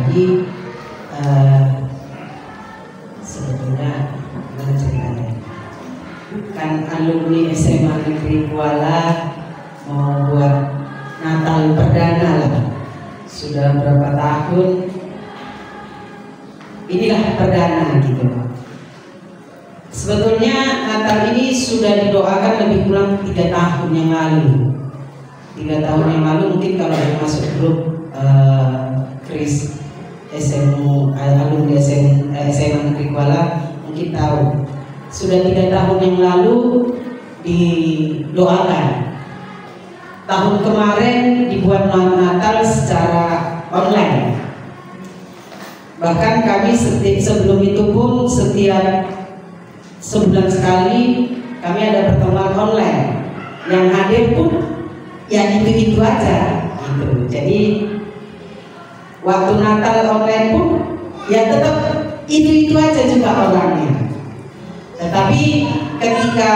Jadi sebetulnya gimana ceritanya? Kan alumni SMA Negeri Kuala mau buat Natal perdana lah. Sudah berapa tahun? Inilah perdana gitu. Sebetulnya Natal ini sudah didoakan lebih kurang 3 tahun yang lalu. 3 tahun yang lalu mungkin kalau yang masuk grup Kris SMU alumni SMA Negeri Kuala mungkin tahu. Sudah 3 tahun yang lalu didoakan. Tahun kemarin dibuat Natal secara online. Bahkan kami sebelum itu pun setiap sebulan sekali kami ada pertemuan online. Yang hadir pun ya itu aja gitu. Jadi waktu Natal online pun ya tetap itu aja juga orangnya. Tetapi ketika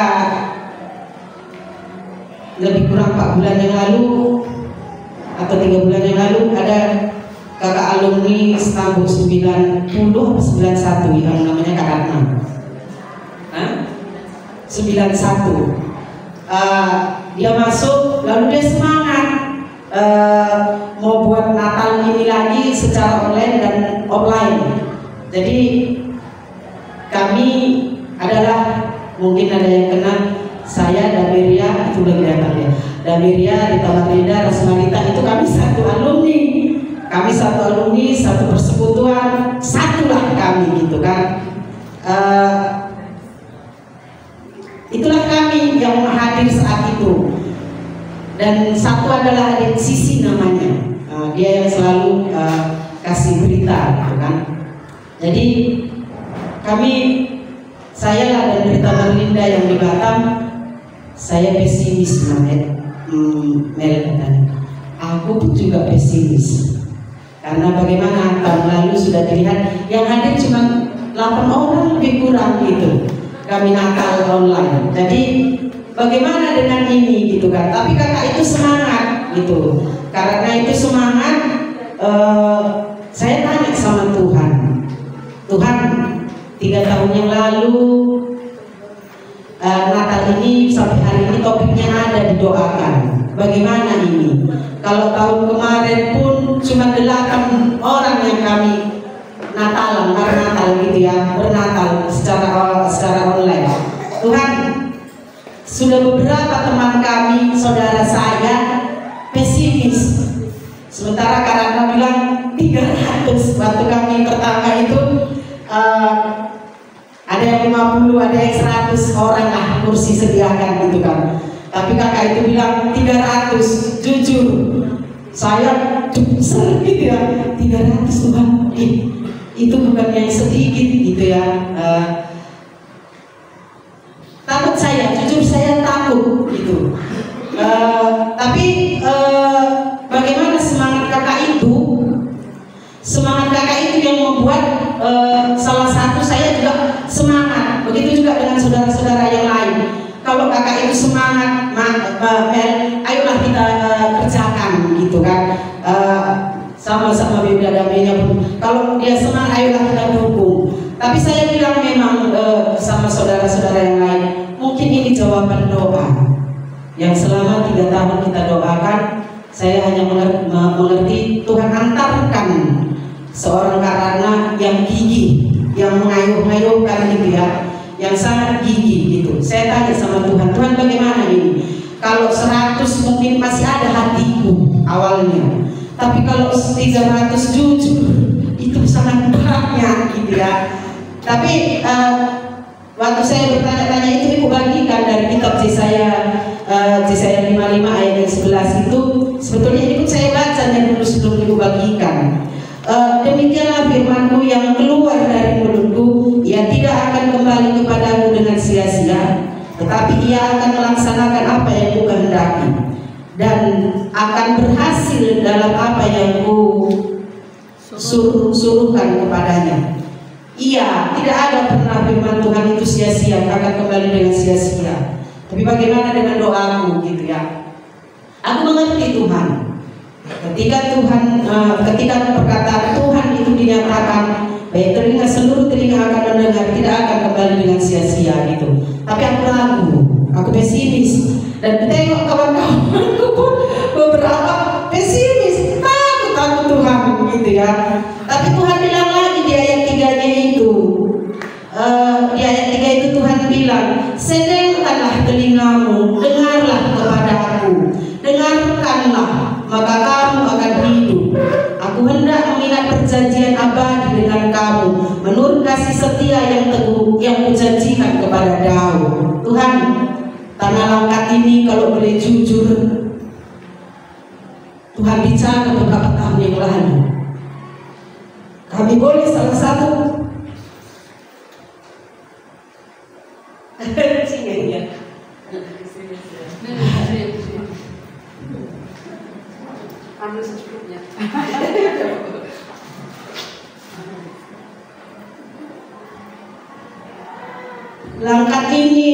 lebih kurang 4 bulan yang lalu atau 3 bulan yang lalu ada kakak alumni Stambuk 90 atau 91 yang namanya Kak Ratna 91 dia masuk lalu dia semangat mau buat Natal ini lagi secara online dan offline. Jadi kami adalah mungkin ada yang kenal saya, Damiria, itu lagi datang ya. Damiria, Rita Marlinda, Rasmarita, itu kami satu alumni. Kami satu alumni, satu persekutuan, satulah kami gitu kan. Itulah kami yang hadir saat itu. Dan satu adalah adik Sisi namanya. Dia yang selalu kasih berita gitu kan. Jadi kami, saya lah dan Rita Marlinda yang di Batam, saya pesimis Mel dan aku pun juga pesimis karena bagaimana tahun lalu sudah dilihat yang hadir cuma 8 orang lebih kurang gitu kami Natal online. Jadi bagaimana dengan ini gitu kan? Tapi kakak itu semangat gitu. Karena itu semangat, saya tanya sama Tuhan, 3 tahun yang lalu Natal ini sampai hari ini topiknya ada didoakan. Bagaimana ini? Kalau tahun kemarin pun cuma 8 orang yang kami Natal gitu ya, bernatal secara online. Tuhan, sudah beberapa teman kami, saudara saya pesimis. Sementara karena bilang 300 waktu kami pertama itu ada yang 50, ada yang 100 orang lah kursi sediakan gitu kan. Tapi kakak itu bilang 300. Jujur saya sedikit ya, 300 Tuhan, itu bukan yang sedikit gitu ya. Takut saya, jujur saya takut gitu. Tapi bagaimana semangat kakak itu? Semangat kakak itu yang membuat salah satu saya juga semangat. Begitu juga dengan saudara-saudara yang lain. Kalau kakak itu semangat, ayolah kita kerjakan gitu kan. Sama-sama beda damainya pun. Kalau dia semangat, ayolah kita dukung. Tapi saya bilang memang sama saudara-saudara yang lain, mungkin ini jawaban doa yang selama 3 tahun kita doakan. Saya hanya mengerti Tuhan antarkan seorang karena yang gigih, yang mengayuh-ayuhkan gitu ya, yang sangat gigih gitu. Saya tanya sama Tuhan, Tuhan bagaimana ini? Kalau 100 mungkin masih ada hatiku awalnya, tapi kalau 300 jujur itu sangat banyak gitu ya. Tapi waktu saya bertanya-tanya itu ibu bagikan dari kitab Yesaya 55 ayat yang 11 itu, sebetulnya ini pun saya bacanya dulu sebelum ibu bagikan. Demikianlah firman-Mu yang keluar dari mulutku, ia tidak akan kembali kepadamu dengan sia-sia, tetapi ia akan melaksanakan apa yang Ku kehendaki dan akan berhasil dalam apa yang Ku suruhkan kepadanya. Iya, tidak ada pernah firman Tuhan itu sia-sia, akan kembali dengan sia-sia. Tapi bagaimana dengan doaku gitu ya? Aku mengerti Tuhan. Ketika perkataan Tuhan itu menyatakan, baik telinga, seluruh telinga akan mendengar, tidak akan kembali dengan sia-sia gitu. Tapi aku ragu, aku pesimis, dan tengok kawan-kawanku pun beberapa pesimis, takut Tuhan gitu ya. Tapi Tuhan bilang lagi di ayat 3-nya itu, di ayat 3 itu Tuhan bilang, sedengkanlah telingamu, dengarlah kepadaku, dengarkanlah, maka kamu akan hidup. Aku hendak mengingat perjanjian abadi dengan kamu, menurut kasih setia yang teguh yang kujanjikan kepada Daud. Tuhan, tanah Langkat ini kalau boleh jujur, Tuhan bicara beberapa tahun yang lalu. Kami boleh salah satu Langkat ini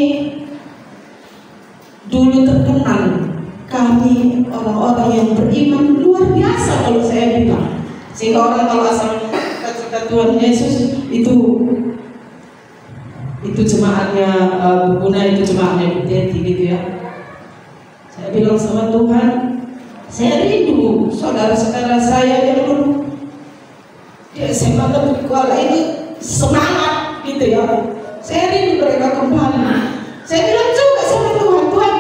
dulu terkenal, kami orang-orang yang beriman luar biasa kalau saya bilang. Sehingga orang kalau asal kata Tuhan Yesus itu jemaatnya Buna, itu jemaatnya Buteti gitu ya. Saya bilang sama Tuhan, saya rindu saudara-saudara saya yang dulu di SMA Negeri Kuala ini semangat gitu ya. Saya rindu mereka kembali. Saya bilang juga sama Tuhan, Tuhan,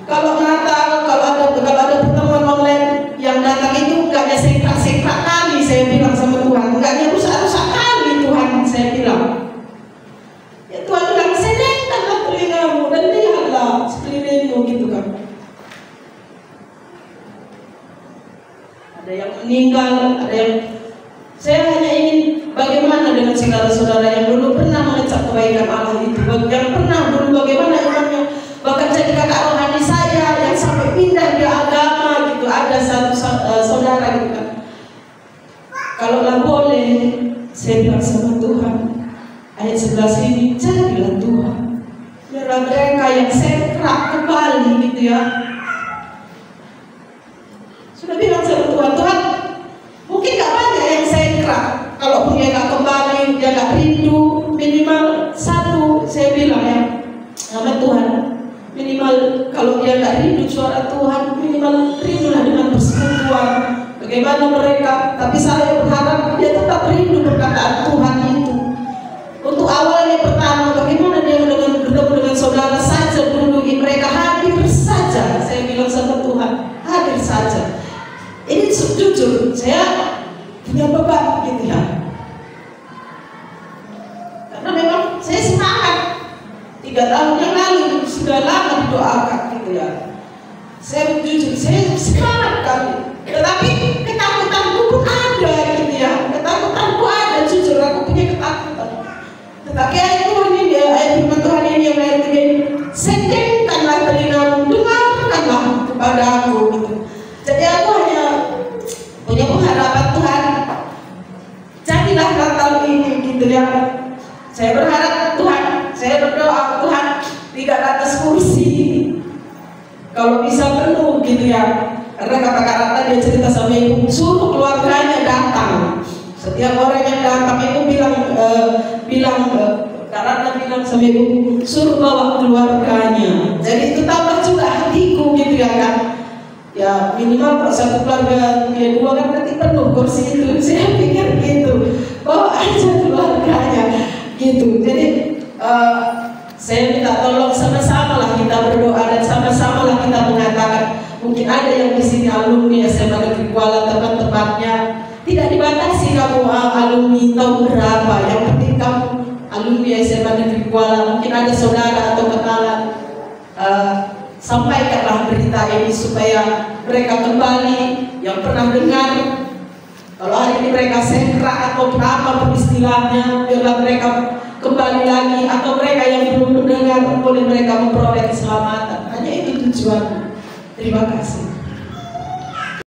kalau Natal, kalau ada pertemuan online yang datang itu enggaknya sekrak-sekrak kali, saya bilang sama Tuhan, enggaknya rusak-rusak kali Tuhan, saya bilang. Ya Tuhan bilang, sedengkanlah telingamu dan lihatlah sekelilingmu gitu kan. Ada yang meninggal, ada yang, saya hanya ingin bagaimana dengan saudara-saudara yang dulu pernah mengecap kebaikan Allah itu, yang pernah dulu bagaimana imannya, bahkan jadi kakak rohani saya yang sampai pindah di agama gitu. Ada satu saudara gitu kan. Kalau lah boleh, saya bilang sama Tuhan, ayat 11 ini, jadilah Tuhan, biarlah mereka yang sekrak kembali gitu ya. Sudah bilang sama Tuhan, Tuhan, mungkin gak banyak yang sekrak. Kalaupun dia gak kembali, dia gak rindu, minimal satu, saya bilang ya, sama Tuhan, minimal kalau dia gak rindu suara Tuhan, minimal rindulah dengan persekutuan. Bagaimana mereka, tapi saya berharap dia tetap rindu perkataan Tuhan itu. Untuk awalnya pertama, bagaimana dia bertemu dengan saudara saja dulu, mereka hadir saja. Saya bilang sama Tuhan, hadir saja. Ini jujur, saya punya beban gitu ya. Karena memang saya semangat. 3 tahun yang lalu sudah lama didoakan gitu ya. Saya jujur, saya semangat kali. Tetapi ketakutanku pun ada gitu ya. Ketakutanku ada, jujur aku punya ketakutan. Tetapi ayat Tuhan ini, ayat firman Tuhan ini yang ayat 3 ini, sedengkanlah telingamu, dengarkanlah kepada aku gitu. Jadi aku hanya punya pengharapan Tuhan, jadilah Natal ini gitu ya. Saya berharap Tuhan, saya berdoa Tuhan 300 kursi kalau bisa penuh gitu ya. Karena kata Karata dia cerita sama ibu, suruh keluarganya datang. Setiap orang yang datang ibu bilang Karata bilang sama ibu, suruh bawa keluarganya. Jadi itu tambah juga hatiku gitu ya kan. Ya minimal kalau satu keluarga dia 2 kan nanti penuh kursi itu. Saya pikir gitu, bawa aja keluarganya gitu. Jadi saya minta tolong sama-sama lah kita berdoa dan sama-sama lah kita mengatakan, mungkin ada yang di sini alumni SMA Negeri Kuala, teman-temannya tidak dibatasi kamu alumni tahun berapa, yang penting kamu alumni SMA Negeri Kuala. Mungkin ada saudara atau kenalan, sampaikanlah berita ini supaya mereka kembali yang pernah dengar. Kalau hari ini mereka sekrak atau apa istilahnya, biarlah mereka kembali lagi, atau mereka yang belum mendengar boleh mereka memperoleh keselamatan. Hanya itu tujuan. Terima kasih.